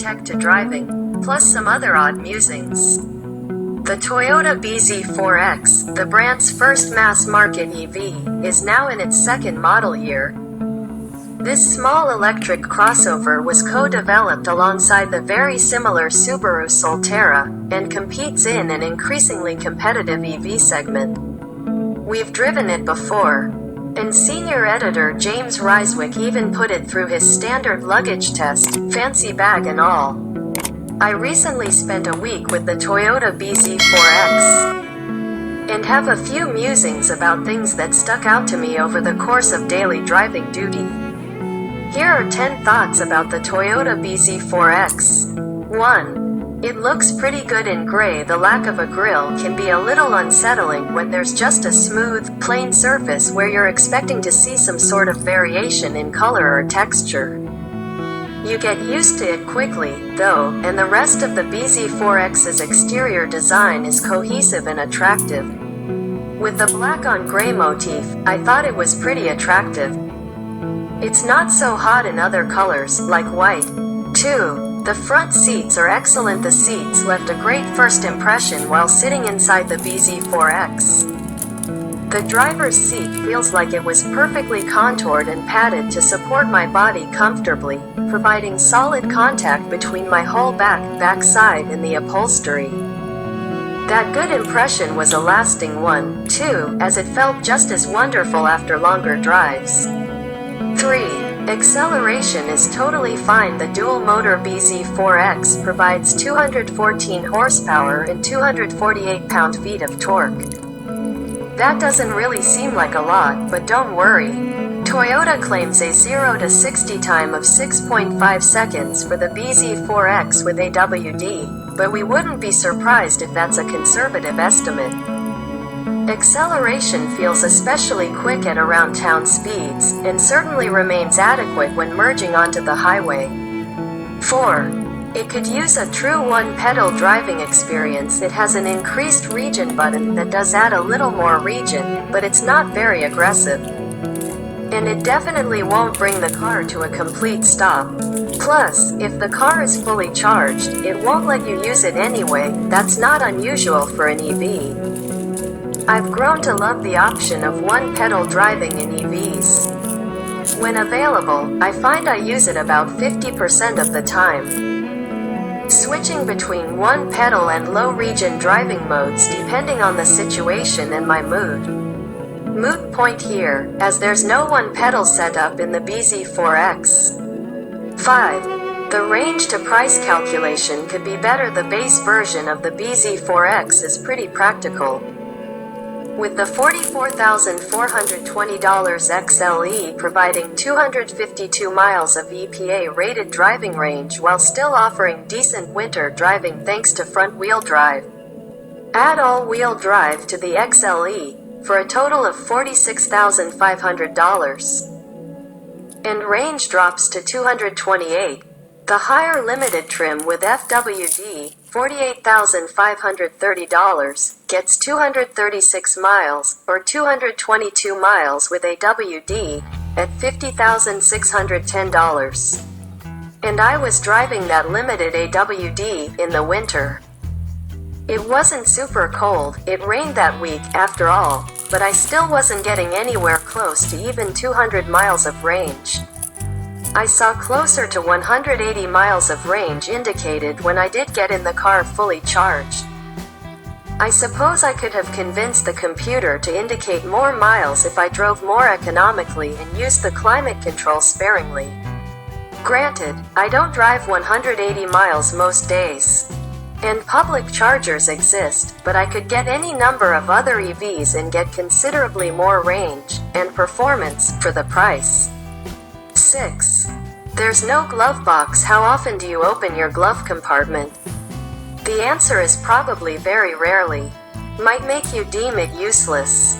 tech to driving, plus some other odd musings. The Toyota BZ4X, the brand's first mass-market EV, is now in its second model year. This small electric crossover was co-developed alongside the very similar Subaru Solterra, and competes in an increasingly competitive EV segment. We've driven it before, and Senior Editor James Riswick even put it through his standard luggage test, fancy bag and all. I recently spent a week with the Toyota BZ4X, and have a few musings about things that stuck out to me over the course of daily driving duty. Here are 10 thoughts about the Toyota BZ4X. 1. It looks pretty good in gray. The lack of a grille can be a little unsettling when there's just a smooth, plain surface where you're expecting to see some sort of variation in color or texture. You get used to it quickly, though, and the rest of the BZ4X's exterior design is cohesive and attractive. With the black on gray motif, I thought it was pretty attractive. It's not so hot in other colors, like white. 2. The front seats are excellent. The seats left a great first impression while sitting inside the BZ4X. The driver's seat feels like it was perfectly contoured and padded to support my body comfortably, providing solid contact between my whole backside and the upholstery. That good impression was a lasting one, too, as it felt just as wonderful after longer drives. 3. Acceleration is totally fine. The dual-motor BZ4X provides 214 horsepower and 248 pound-feet of torque. That doesn't really seem like a lot, but don't worry. Toyota claims a 0 to 60 time of 6.5 seconds for the BZ4X with AWD, but we wouldn't be surprised if that's a conservative estimate. Acceleration feels especially quick at around town speeds, and certainly remains adequate when merging onto the highway. 4. It could use a true one-pedal driving experience. It has an increased region button that does add a little more region, but it's not very aggressive. And it definitely won't bring the car to a complete stop. Plus, if the car is fully charged, it won't let you use it anyway. That's not unusual for an EV. I've grown to love the option of one-pedal driving in EVs. When available, I find I use it about 50% of the time. Switching between one-pedal and low-region driving modes depending on the situation and my mood. Moot point here, as there's no one-pedal setup in the BZ4X. 5. The range to price calculation could be better. The base version of the BZ4X is pretty practical. With the $44,420 XLE providing 252 miles of EPA-rated driving range while still offering decent winter driving thanks to front-wheel drive. Add all-wheel drive to the XLE, for a total of $46,500. And range drops to 228. The higher limited trim with FWD, $48,530, gets 236 miles, or 222 miles with AWD, at $50,610. And I was driving that limited AWD in the winter. It wasn't super cold. It rained that week, after all, but I still wasn't getting anywhere close to even 200 miles of range. I saw closer to 180 miles of range indicated when I did get in the car fully charged. I suppose I could have convinced the computer to indicate more miles if I drove more economically and used the climate control sparingly. Granted, I don't drive 180 miles most days. And public chargers exist, but I could get any number of other EVs and get considerably more range and performance for the price. 6. There's no glove box. How often do you open your glove compartment? The answer is probably very rarely. Might make you deem it useless.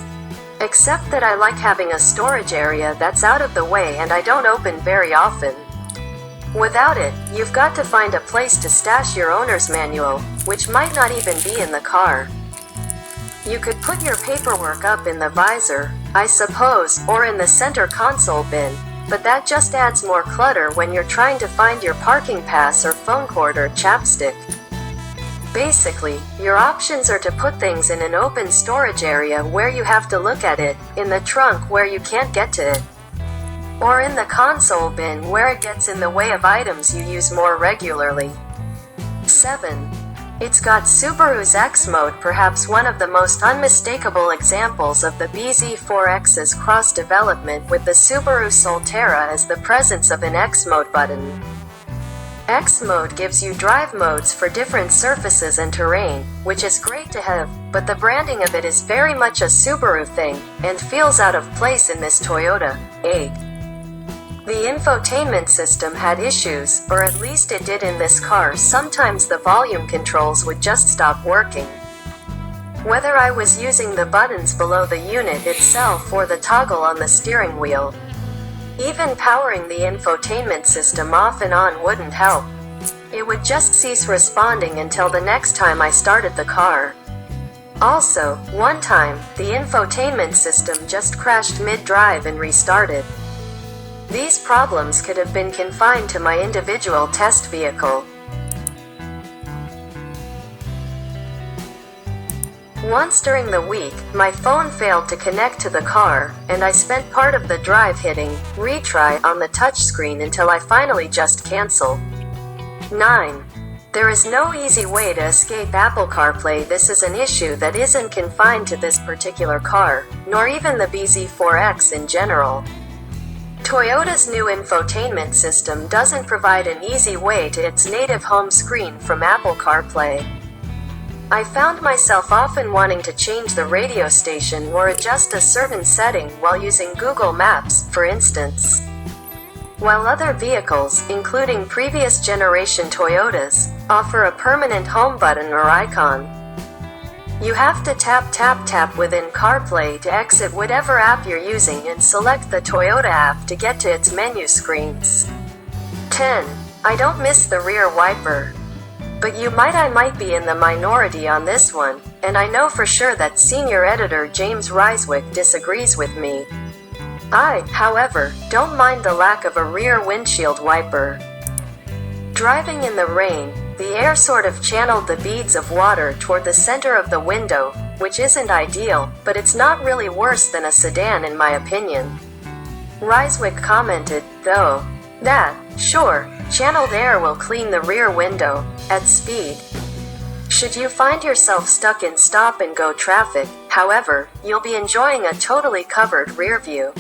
Except that I like having a storage area that's out of the way and I don't open very often. Without it, you've got to find a place to stash your owner's manual, which might not even be in the car. You could put your paperwork up in the visor, I suppose, or in the center console bin, but that just adds more clutter when you're trying to find your parking pass or phone cord or chapstick. Basically, your options are to put things in an open storage area where you have to look at it, in the trunk where you can't get to it, or in the console bin where it gets in the way of items you use more regularly. 7. It's got Subaru's X mode, perhaps one of the most unmistakable examples of the BZ4X's cross-development with the Subaru Solterra is the presence of an X mode button. X mode gives you drive modes for different surfaces and terrain, which is great to have, but the branding of it is very much a Subaru thing, and feels out of place in this Toyota egg. The infotainment system had issues, or at least it did in this car. Sometimes the volume controls would just stop working. Whether I was using the buttons below the unit itself or the toggle on the steering wheel. Even powering the infotainment system off and on wouldn't help. It would just cease responding until the next time I started the car. Also, one time, the infotainment system just crashed mid-drive and restarted. These problems could have been confined to my individual test vehicle. Once during the week, my phone failed to connect to the car, and I spent part of the drive hitting retry on the touchscreen until I finally just canceled. 9. There is no easy way to escape Apple CarPlay. This is an issue that isn't confined to this particular car, nor even the BZ4X in general. Toyota's new infotainment system doesn't provide an easy way to its native home screen from Apple CarPlay. I found myself often wanting to change the radio station or adjust a certain setting while using Google Maps, for instance. While other vehicles, including previous generation Toyotas, offer a permanent home button or icon. You have to tap within CarPlay to exit whatever app you're using and select the Toyota app to get to its menu screens. 10. I don't miss the rear wiper. But I might be in the minority on this one, and I know for sure that Senior Editor James Riswick disagrees with me. I, however, don't mind the lack of a rear windshield wiper. Driving in the rain, the air sort of channeled the beads of water toward the center of the window, which isn't ideal, but it's not really worse than a sedan in my opinion. Riswick commented, though, that, sure, channeled air will clean the rear window, at speed. Should you find yourself stuck in stop-and-go traffic, however, you'll be enjoying a totally covered rear view.